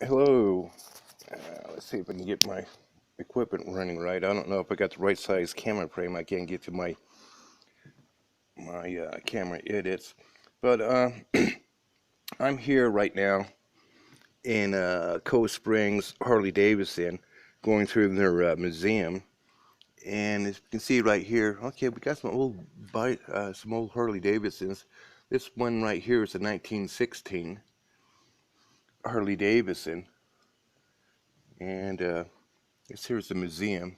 Hello. Let's see if I can get my equipment running right. I don't know if I got the right size camera frame. I can't get to my camera edits, but I'm here right now in Cold Springs, Harley Davidson, going through their museum. And as you can see right here, okay, we got some old Harley Davidsons. This one right here is a 1916 Harley Davidson, and this here's the museum.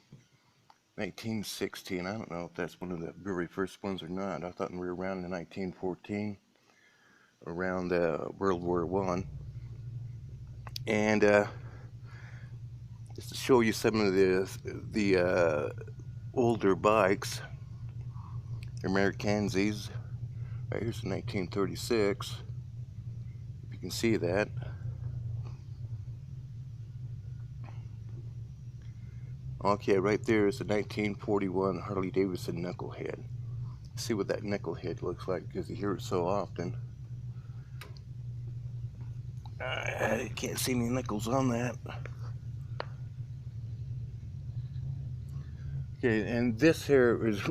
1916. I don't know if that's one of the very first ones or not. I thought we were around in 1914, around World War I. And just to show you some of the older bikes, Americanzis. Right here's the 1936. If you can see that. Okay, right there is the 1941 Harley Davidson Knucklehead. See what that Knucklehead looks like because you hear it so often. I can't see any nickels on that. Okay, and this here is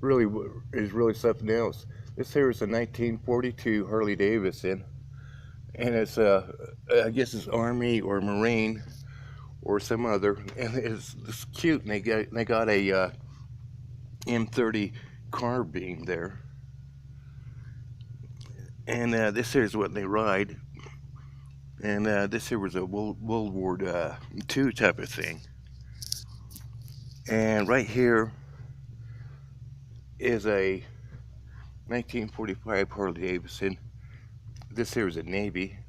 really something else. This here is a 1942 Harley Davidson, and it's I guess it's Army or Marine or some other, and it's cute. And they got a M30 carbine there, and this here is what they ride. And this here was a World War II type of thing. And right here is a 1945 Harley Davidson. This here is a Navy.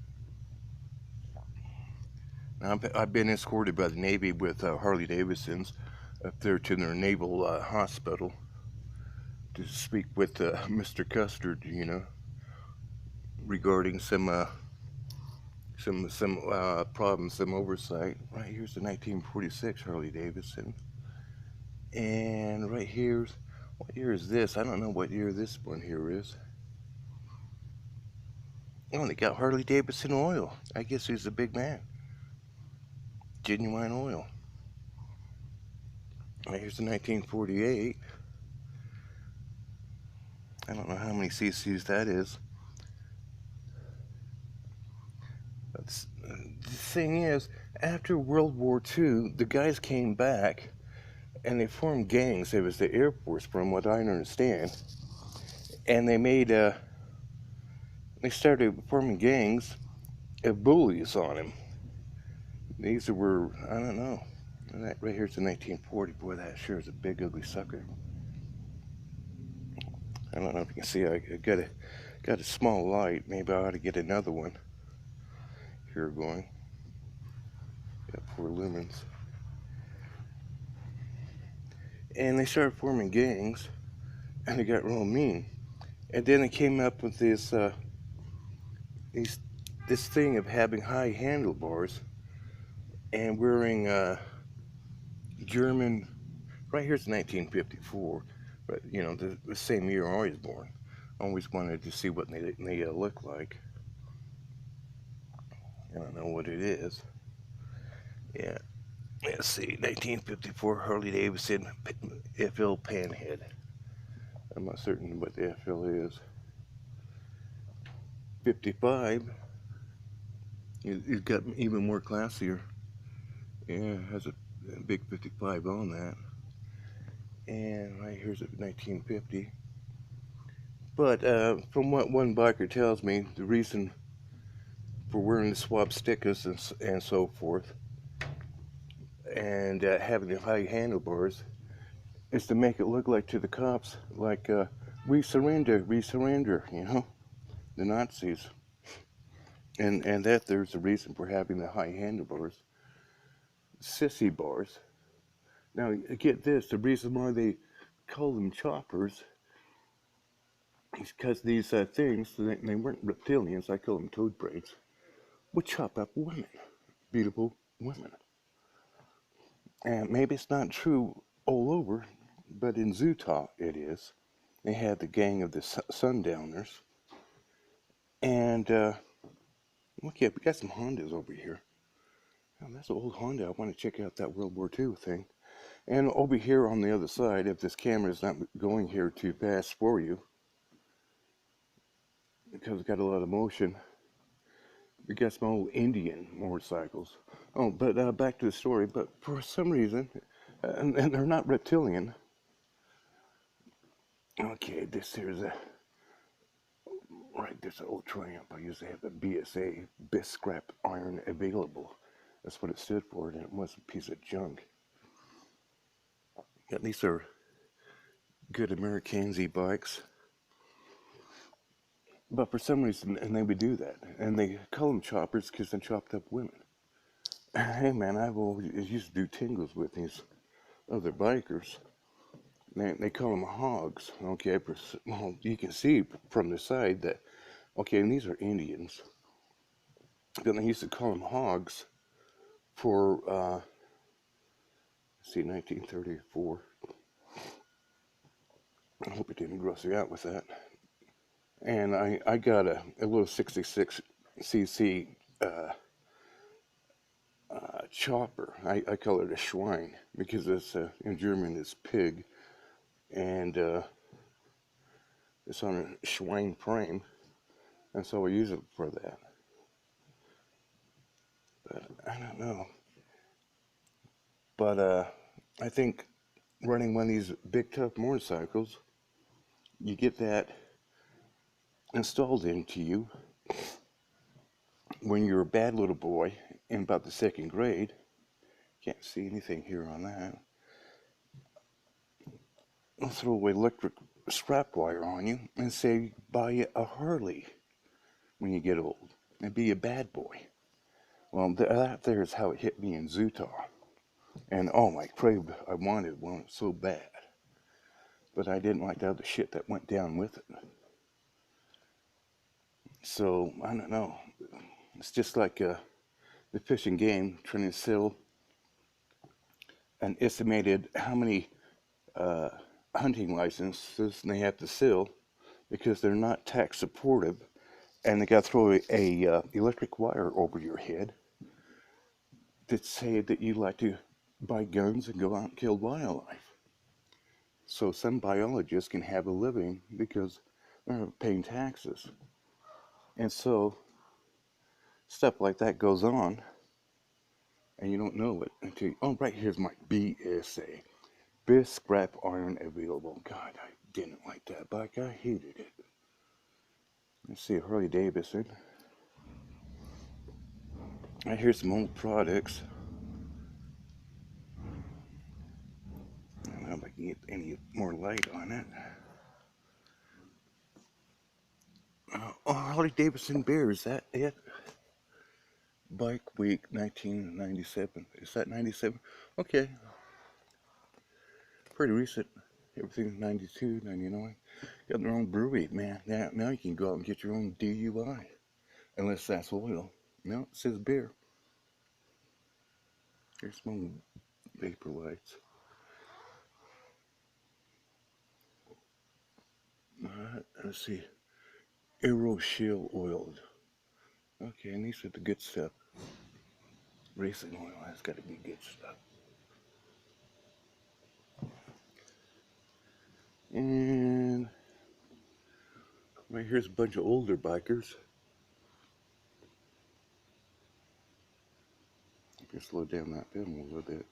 Now, I've been escorted by the Navy with Harley Davidsons up there to their naval hospital to speak with Mr. Custard, regarding some problems, some oversight. Right here's the 1946 Harley Davidson, and right here's, what year is this? I don't know what year this one here is. Oh, they got Harley Davidson oil. I guess he's a big man. Genuine oil. Right here's the 1948. I don't know how many cc's that is. But the thing is, after World War II, the guys came back and they formed gangs. It was the Air Force, from what I understand. And they started forming gangs of bullies on him. These were, I don't know. That right here's the 1940. Boy, that sure is a big, ugly sucker. I don't know if you can see. I got a small light. Maybe I ought to get another one. Here going. Got 4 lumens. And they started forming gangs, and they got real mean. And then they came up with this thing of having high handlebars and wearing German. Right here's 1954, but the same year I was born. I always wanted to see what they look like. I don't know what it is. Yeah, let's see, 1954 Harley Davidson FL Panhead. I'm not certain what the FL is. 55. It's got even more classier. Yeah, it has a big 55 on that. And right here's a 1950. But from what one biker tells me, the reason for wearing the swab stickers and so forth, and having the high handlebars, is to make it look like to the cops, like we surrender, the Nazis. And that there's a reason for having the high handlebars. Sissy bars. Now, get this, the reason why they call them choppers is because these things, they weren't reptilians, I call them toad brains, would chop up women, beautiful women. And maybe it's not true all over, but in Utah it is. They had the gang of the sundowners. And, okay, we got some Hondas over here. Oh, that's an old Honda. I want to check out that World War II thing. And over here on the other side, if this camera is not going here too fast for you, because it's got a lot of motion, we got some old Indian motorcycles. Oh, but back to the story. But for some reason, and they're not reptilian. Okay, this here's a right. There's an old Triumph. I used to have a BSA, best scrap iron available. That's what it stood for, and it was a piece of junk. Yeah, these are good American bikes. But for some reason, and they would do that, and they call them choppers because they chopped up women. Hey man, I've always used to do tingles with these other bikers. They call them hogs. Okay, well, you can see from the side that, okay, and these are Indians. Then they used to call them hogs for, let's see, 1934. I hope it didn't gross you out with that. And I got a little 66cc chopper. I call it a Schwein because it's in German it's pig, and it's on a Schwein frame, and so I use it for that. But I don't know. But I think running one of these big tough motorcycles, you get that installed into you when you're a bad little boy in about the second grade. Can't see anything here on that. I'll throw away electric scrap wire on you and say buy a Harley when you get old and be a bad boy. Well, that there is how it hit me in Utah. And oh my, I wanted one so bad. But I didn't like the other shit that went down with it. So, I don't know. It's just like the fishing game trying to sell an estimated how many hunting licenses they have to sell because they're not tax supportive, and they got to throw a electric wire over your head that say that you like to buy guns and go out and kill wildlife. So some biologists can have a living because they're paying taxes. And so stuff like that goes on, and you don't know it until, oh, right, here's my BSA. Best scrap iron available. God, I didn't like that bike. I hated it. Let's see, Harley Davidson. Right, here's some old products. I don't know if I can get any more light on it. Oh, Harley Davidson beer, is that it? Bike Week 1997. Is that 97? Okay. Pretty recent. Everything's 92, 99. Got their own brewery, man. Now you can go out and get your own DUI. Unless that's oil. No, it says beer. Here's some vapor lights. Alright, let's see. Aero Shield oiled. Okay, and these are the good stuff. Racing oil, that's got to be good stuff. And right here's a bunch of older bikers. Just slow down that film a little bit.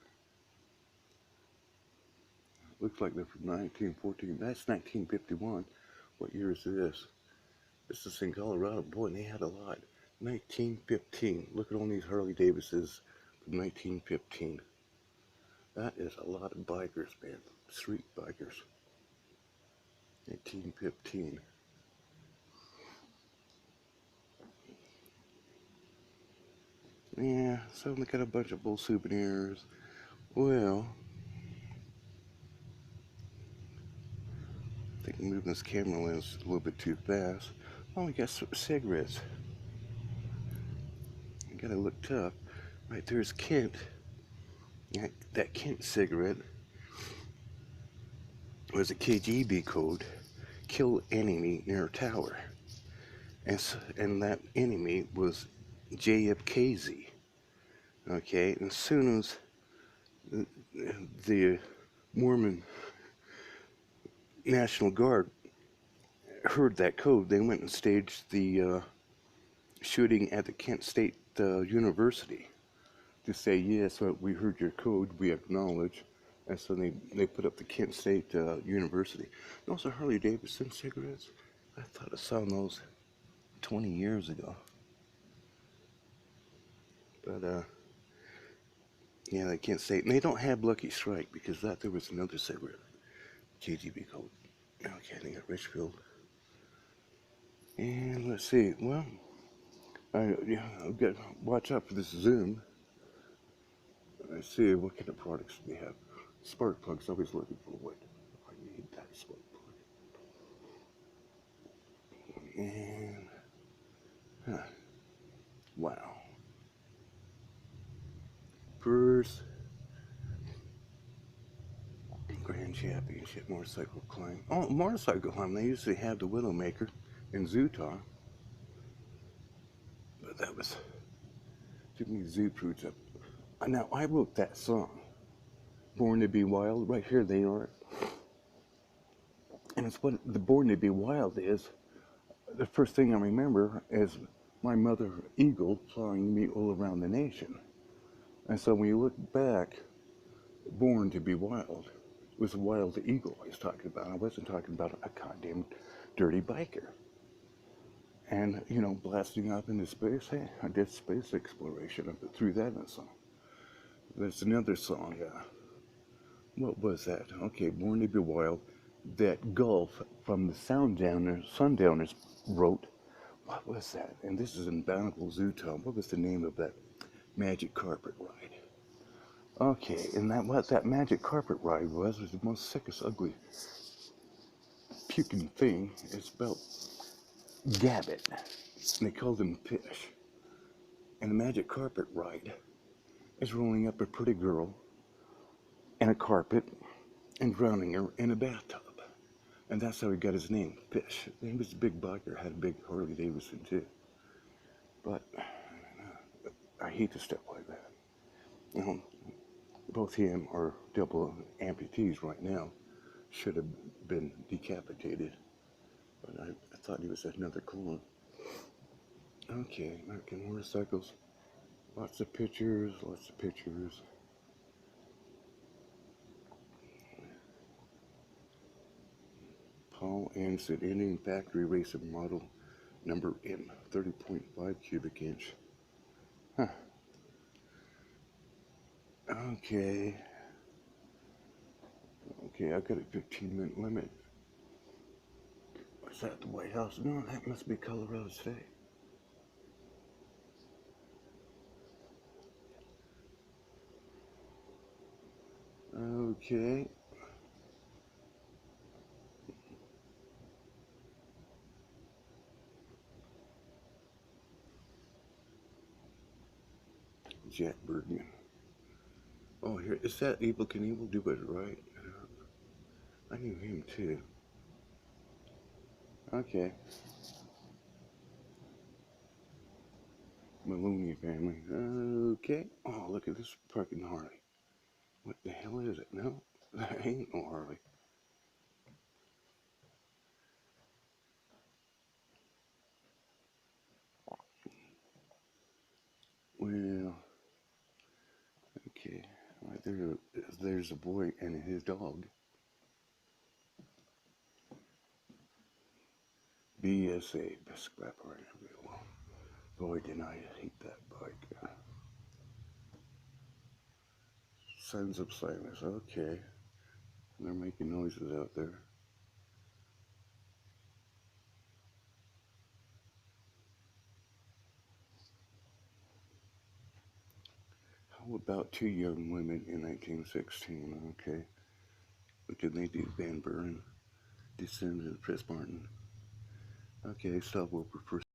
Looks like they're from 1914. That's 1951. What year is this? This is in Colorado. Boy, and they had a lot. 1915. Look at all these Harley Davidsons from 1915. That is a lot of bikers, man. Street bikers. 1915. Yeah, so they got a bunch of old souvenirs. Well, I think I'm moving this camera lens a little bit too fast. Oh, we got cigarettes. You gotta look tough. Right, there's Kent. Yeah, that Kent cigarette was a KGB code. Kill enemy near tower. And that enemy was JFKZ. Okay, and as soon as the Mormon National Guard heard that code, they went and staged the shooting at the Kent State University to say, yes, we heard your code, we acknowledge. And so they put up the Kent State University. Those are Harley Davidson cigarettes. I thought I saw those 20 years ago. But yeah, they Kent State. And they don't have Lucky Strike because there was another cigarette. KGB code. Okay, they got Richfield. And let's see. Well, I've got to watch out for this Zoom. Let's see what kind of products we have. Spark plugs. Always looking for wood. I need that spark plug. And wow. First Grand Championship motorcycle climb. Oh, motorcycle climb. They usually have the Widowmaker in Utah. But that was too many zoo fruits up. Now I wrote that song, Born to Be Wild. Right here they are. And it's what the Born to Be Wild is. The first thing I remember is my mother eagle flying me all around the nation. And so when you look back, Born to Be Wild was a wild eagle I was talking about. I wasn't talking about a goddamn dirty biker. And, you know, blasting up into space. Hey, I did space exploration. I threw that in a song. There's another song. What was that? Okay, Born to Be Wild. That Gulf from the Sundowners wrote. What was that? And this is in Bountiful Utah. What was the name of that magic carpet ride? Okay, and what that magic carpet ride was the most sickest, ugly, puking thing. It's about Gabbit. And they called him Fish. And the magic carpet ride is rolling up a pretty girl in a carpet and drowning her in a bathtub. And that's how he got his name, Fish. He was a big biker, had a big Harley Davidson too. But I hate to step like that. You know, both him or double amputees right now should have been decapitated. But I thought he was another clone. Okay, American Motorcycles. Lots of pictures, lots of pictures. Paul Anderson, Indian Factory Racer Model number M, 30.5 cubic inch. Huh. Okay. Okay, I've got a 15-minute limit. Is that the White House? No, that must be Colorado State. Okay. Jack Bergman. Oh, here, is that Evil Knievel? Do it right. I knew him too. Okay. Maloney family. Okay. Oh, look at this fucking Harley. What the hell is it? No, that ain't no Harley. Well, okay. Right there's a boy and his dog. BSA, best scrap iron available. Boy, did I hate that bike. Sons of Silence. Okay. They're making noises out there. How about two young women in 1916? Okay. What did they do? Van Buren, Descendant of Chris Martin. Okay, stop over for